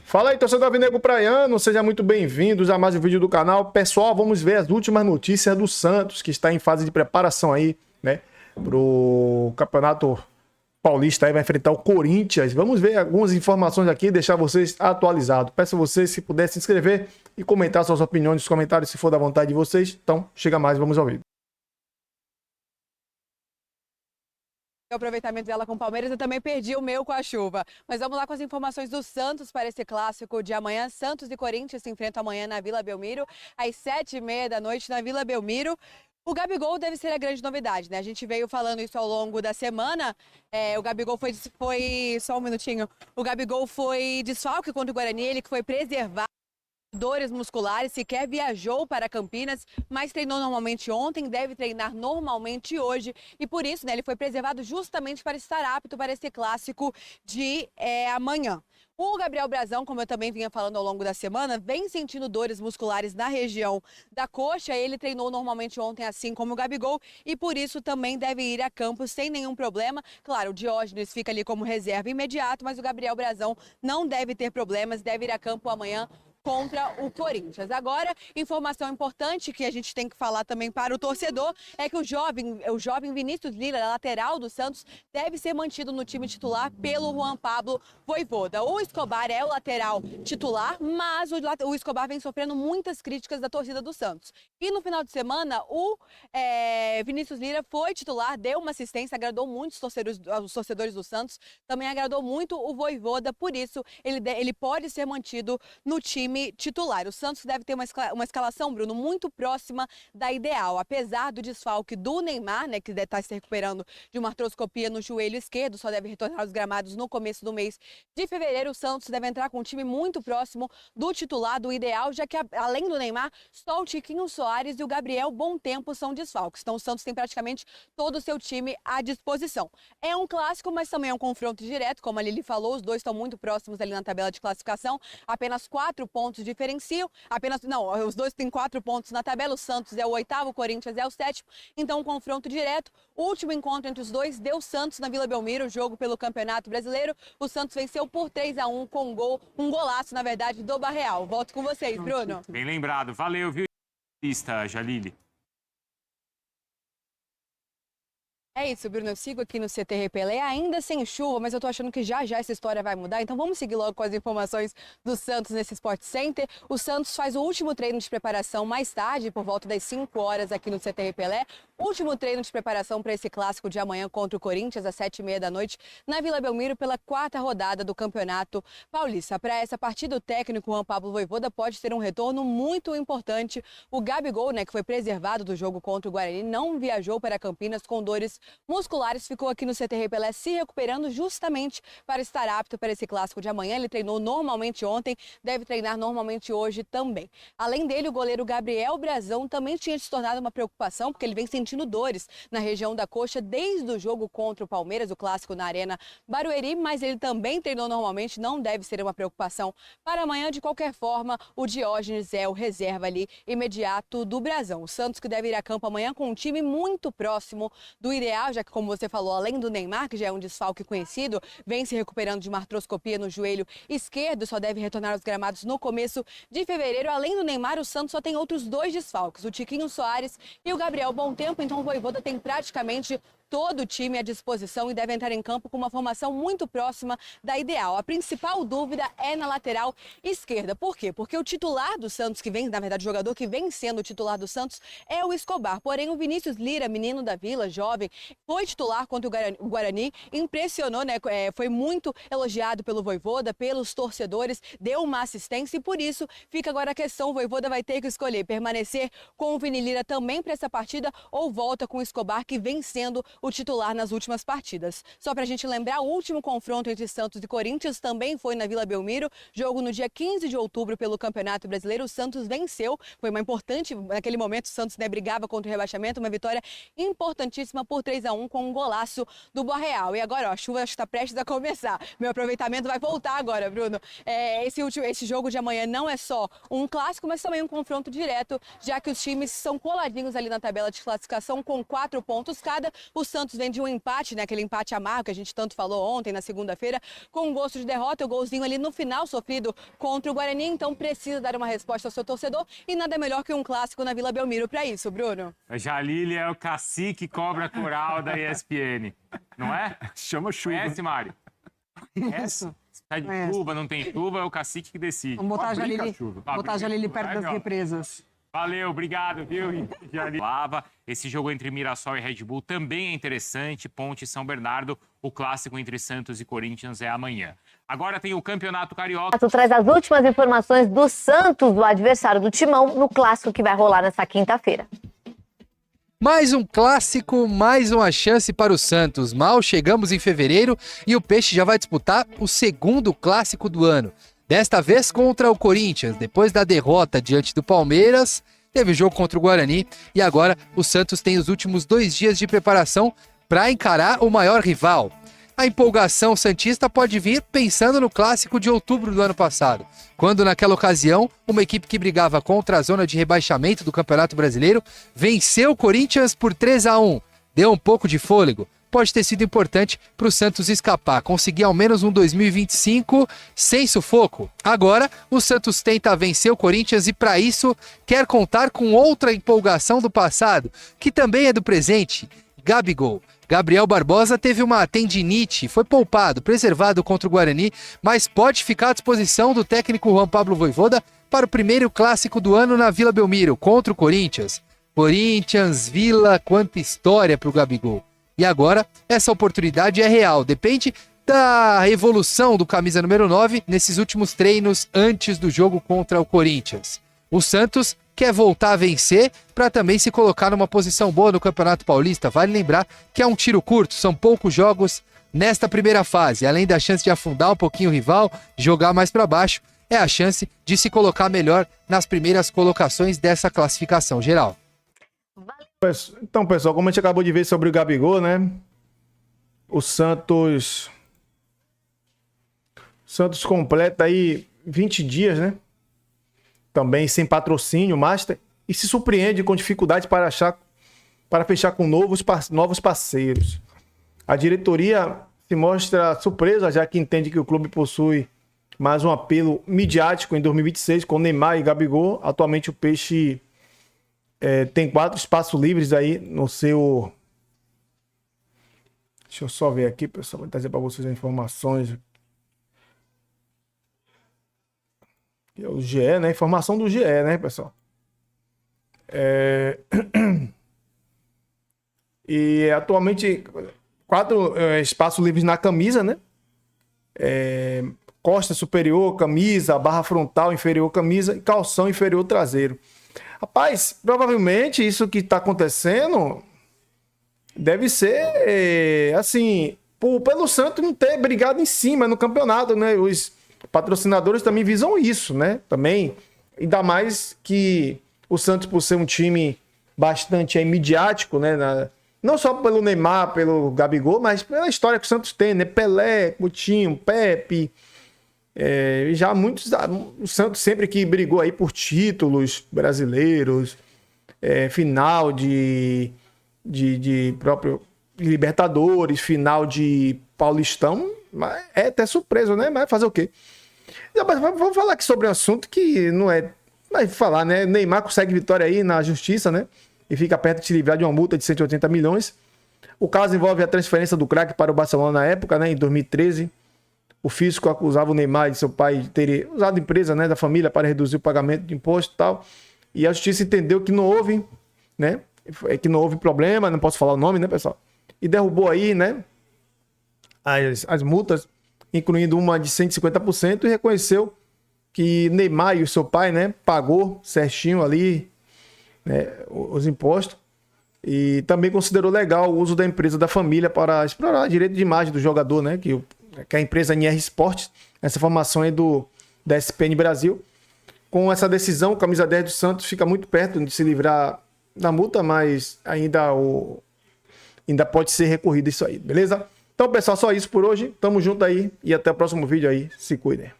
Fala aí, torcedor Alvinegro Praiano, sejam muito bem-vindos a mais um vídeo do canal. Pessoal, vamos ver as últimas notícias do Santos, que está em fase de preparação aí, né, pro Campeonato Paulista, aí vai enfrentar o Corinthians. Vamos ver algumas informações aqui, deixar vocês atualizados. Peço a vocês se puderem se inscrever e comentar suas opiniões nos comentários, se for da vontade de vocês. Então, chega mais, vamos ao vídeo. O aproveitamento dela com o Palmeiras, eu também perdi o meu com a chuva. Mas vamos lá com as informações do Santos para esse clássico de amanhã. Santos e Corinthians se enfrentam amanhã na Vila Belmiro, às 7h30 da noite na Vila Belmiro. O Gabigol deve ser a grande novidade, né? A gente veio falando isso ao longo da semana. O Gabigol foi... Só um minutinho. O Gabigol foi desfalque contra o Guarani, ele que foi preservado. Dores musculares, sequer viajou para Campinas, mas treinou normalmente ontem, deve treinar normalmente hoje e por isso, né, ele foi preservado justamente para estar apto para esse clássico de amanhã. O Gabriel Brazão, como eu também vinha falando ao longo da semana, vem sentindo dores musculares na região da coxa. Ele treinou normalmente ontem, assim como o Gabigol, e por isso também deve ir a campo sem nenhum problema. Claro, o Diógenes fica ali como reserva imediato, mas o Gabriel Brazão não deve ter problemas, deve ir a campo amanhã contra o Corinthians. Agora, informação importante que a gente tem que falar também para o torcedor é que o jovem Vinícius Lira, lateral do Santos, deve ser mantido no time titular pelo Juan Pablo Vojvoda. O Escobar é o lateral titular, mas o Escobar vem sofrendo muitas críticas da torcida do Santos. E no final de semana, o Vinícius Lira foi titular, deu uma assistência, agradou muito os torcedores do Santos, também agradou muito o Vojvoda, por isso ele pode ser mantido no time titular. O Santos deve ter uma escalação, Bruno, muito próxima da ideal. Apesar do desfalque do Neymar, né, que deve estar se recuperando de uma artroscopia no joelho esquerdo, só deve retornar aos gramados no começo do mês de fevereiro, o Santos deve entrar com um time muito próximo do titular, do ideal, já que além do Neymar, só o Tiquinho Soares e o Gabriel Bom Tempo são desfalques. Então o Santos tem praticamente todo o seu time à disposição. É um clássico, mas também é um confronto direto, como a Lili falou, os dois estão muito próximos ali na tabela de classificação, apenas 4 pontos diferenciam, os dois têm 4 pontos na tabela, o Santos é o 8º, o Corinthians é o 7º, então um confronto direto. O último encontro entre os dois deu Santos na Vila Belmiro, jogo pelo Campeonato Brasileiro. O Santos venceu por 3-1 com um golaço, na verdade, do Barreal. Volto com vocês, Bruno. Bem lembrado, valeu, viu, Jalili? É isso, Bruno, eu sigo aqui no CT Pelé, ainda sem chuva, mas eu tô achando que já essa história vai mudar, então vamos seguir logo com as informações do Santos nesse Sport Center. O Santos faz o último treino de preparação mais tarde, por volta das 5 horas aqui no CT Pelé. Último treino de preparação para esse clássico de amanhã contra o Corinthians, às 7h30 da noite, na Vila Belmiro, pela 4ª rodada do Campeonato Paulista. Para essa partida, o técnico Juan Pablo Vojvoda pode ter um retorno muito importante. O Gabigol, né, que foi preservado do jogo contra o Guarani, não viajou para Campinas com dores musculares, ficou aqui no CT Pelé se recuperando justamente para estar apto para esse clássico de amanhã. Ele treinou normalmente ontem, deve treinar normalmente hoje também. Além dele, o goleiro Gabriel Brazão também tinha se tornado uma preocupação, porque ele vem sentindo dores na região da coxa desde o jogo contra o Palmeiras, o clássico na Arena Barueri, mas ele também treinou normalmente, não deve ser uma preocupação para amanhã. De qualquer forma, o Diógenes é o reserva ali imediato do Brazão. O Santos que deve ir a campo amanhã com um time muito próximo do ideal, já que, como você falou, além do Neymar, que já é um desfalque conhecido, vem se recuperando de uma artroscopia no joelho esquerdo, só deve retornar aos gramados no começo de fevereiro. Além do Neymar, o Santos só tem outros 2 desfalques, o Tiquinho Soares e o Gabriel Bom Tempo, então o Vojvoda tem praticamente todo o time à disposição e deve entrar em campo com uma formação muito próxima da ideal. A principal dúvida é na lateral esquerda. Por quê? Porque o titular do Santos, na verdade, o jogador que vem sendo o titular do Santos é o Escobar. Porém, o Vinícius Lira, menino da Vila, jovem, foi titular contra o Guarani, impressionou, né? Foi muito elogiado pelo Vojvoda, pelos torcedores, deu uma assistência e por isso fica agora a questão: o Vojvoda vai ter que escolher permanecer com o Vini Lira também para essa partida ou volta com o Escobar, que vem sendo o titular nas últimas partidas. Só para a gente lembrar, o último confronto entre Santos e Corinthians também foi na Vila Belmiro, jogo no dia 15 de outubro pelo Campeonato Brasileiro. O Santos venceu, foi uma importante, naquele momento o Santos, né, brigava contra o rebaixamento, uma vitória importantíssima por 3-1 com um golaço do Barreal. E agora, ó, a chuva está prestes a começar. Meu aproveitamento vai voltar agora, Bruno. Esse jogo de amanhã não é só um clássico, mas também um confronto direto, já que os times são coladinhos ali na tabela de classificação com 4 pontos cada. O Santos vem de um empate, né? Aquele empate amargo que a gente tanto falou ontem, na segunda-feira, com um gosto de derrota, o golzinho ali no final sofrido contra o Guarani, então precisa dar uma resposta ao seu torcedor e nada melhor que um clássico na Vila Belmiro para isso, Bruno. Jalili é o cacique cobra coral da ESPN, não é? Chama chuva. Conhece, Mário? Conhece? Tá de chuva, não tem chuva, é o cacique que decide. Vamos botar a Brinca, Jalili, chuva. botar a Jalili perto das represas. Valeu, obrigado, viu? Jalili. Esse jogo entre Mirassol e Red Bull também é interessante. Ponte e São Bernardo, o clássico entre Santos e Corinthians é amanhã. Agora tem o Campeonato Carioca. Tu traz as últimas informações do Santos, do adversário do Timão, no clássico que vai rolar nessa quinta-feira. Mais um clássico, mais uma chance para o Santos. Mal chegamos em fevereiro e o Peixe já vai disputar o segundo clássico do ano. Desta vez contra o Corinthians. Depois da derrota diante do Palmeiras, teve o jogo contra o Guarani e agora o Santos tem os últimos 2 dias de preparação para encarar o maior rival. A empolgação santista pode vir pensando no clássico de outubro do ano passado, quando naquela ocasião uma equipe que brigava contra a zona de rebaixamento do Campeonato Brasileiro venceu o Corinthians por 3-1. Deu um pouco de fôlego. Pode ter sido importante para o Santos escapar, conseguir ao menos um 2025 sem sufoco. Agora, o Santos tenta vencer o Corinthians e, para isso, quer contar com outra empolgação do passado, que também é do presente: Gabigol. Gabriel Barbosa teve uma tendinite, foi poupado, preservado contra o Guarani, mas pode ficar à disposição do técnico Juan Pablo Vojvoda para o primeiro clássico do ano na Vila Belmiro, contra o Corinthians. Corinthians, Vila, quanta história para o Gabigol. E agora, essa oportunidade é real, depende da evolução do camisa número 9 nesses últimos treinos antes do jogo contra o Corinthians. O Santos quer voltar a vencer para também se colocar numa posição boa no Campeonato Paulista. Vale lembrar que é um tiro curto, são poucos jogos nesta primeira fase. Além da chance de afundar um pouquinho o rival, jogar mais para baixo, é a chance de se colocar melhor nas primeiras colocações dessa classificação geral. Então, pessoal, como a gente acabou de ver sobre o Gabigol, né? O Santos completa aí 20 dias, né? Também sem patrocínio, Master, e se surpreende com dificuldade para fechar com novos parceiros. A diretoria se mostra surpresa, já que entende que o clube possui mais um apelo midiático em 2026 com Neymar e Gabigol. Atualmente o Peixe tem 4 espaços livres aí no seu... Deixa eu só ver aqui, pessoal, vou trazer para vocês as informações. O GE, né? Informação do GE, né, pessoal? E atualmente 4 espaços livres na camisa, né? Costa superior, camisa, barra frontal inferior, camisa e calção inferior traseiro. Rapaz, provavelmente isso que está acontecendo deve ser, assim, pelo Santos não ter brigado em cima no campeonato, né? Os patrocinadores também visam isso, né? Também, ainda mais que o Santos, por ser um time bastante midiático, né? Não só pelo Neymar, pelo Gabigol, mas pela história que o Santos tem, né? Pelé, Coutinho, Pepe, já muitos... O Santos sempre que brigou aí por títulos brasileiros, final de próprio Libertadores, final de Paulistão, mas é até surpresa, né? Mas fazer o quê? Vamos falar aqui sobre um assunto que não é... Vai falar, né? Neymar consegue vitória aí na justiça, né? E fica perto de se livrar de uma multa de 180 milhões. O caso envolve a transferência do craque para o Barcelona na época, né? Em 2013. O fisco acusava o Neymar e seu pai de ter usado a empresa, né, da família para reduzir o pagamento de imposto e tal. E a justiça entendeu que não houve, né? Que não houve problema, não posso falar o nome, né, pessoal? E derrubou aí, né? As multas, incluindo uma de 150%, e reconheceu que Neymar e o seu pai, né, pagou certinho ali, né, os impostos, e também considerou legal o uso da empresa da família para explorar direito de imagem do jogador, né, que a empresa NR Sports, essa informação é da SPN Brasil. Com essa decisão, o camisa 10 do Santos fica muito perto de se livrar da multa, mas ainda pode ser recorrido isso aí, beleza? Então, pessoal, só isso por hoje. Tamo junto aí e até o próximo vídeo aí. Se cuidem.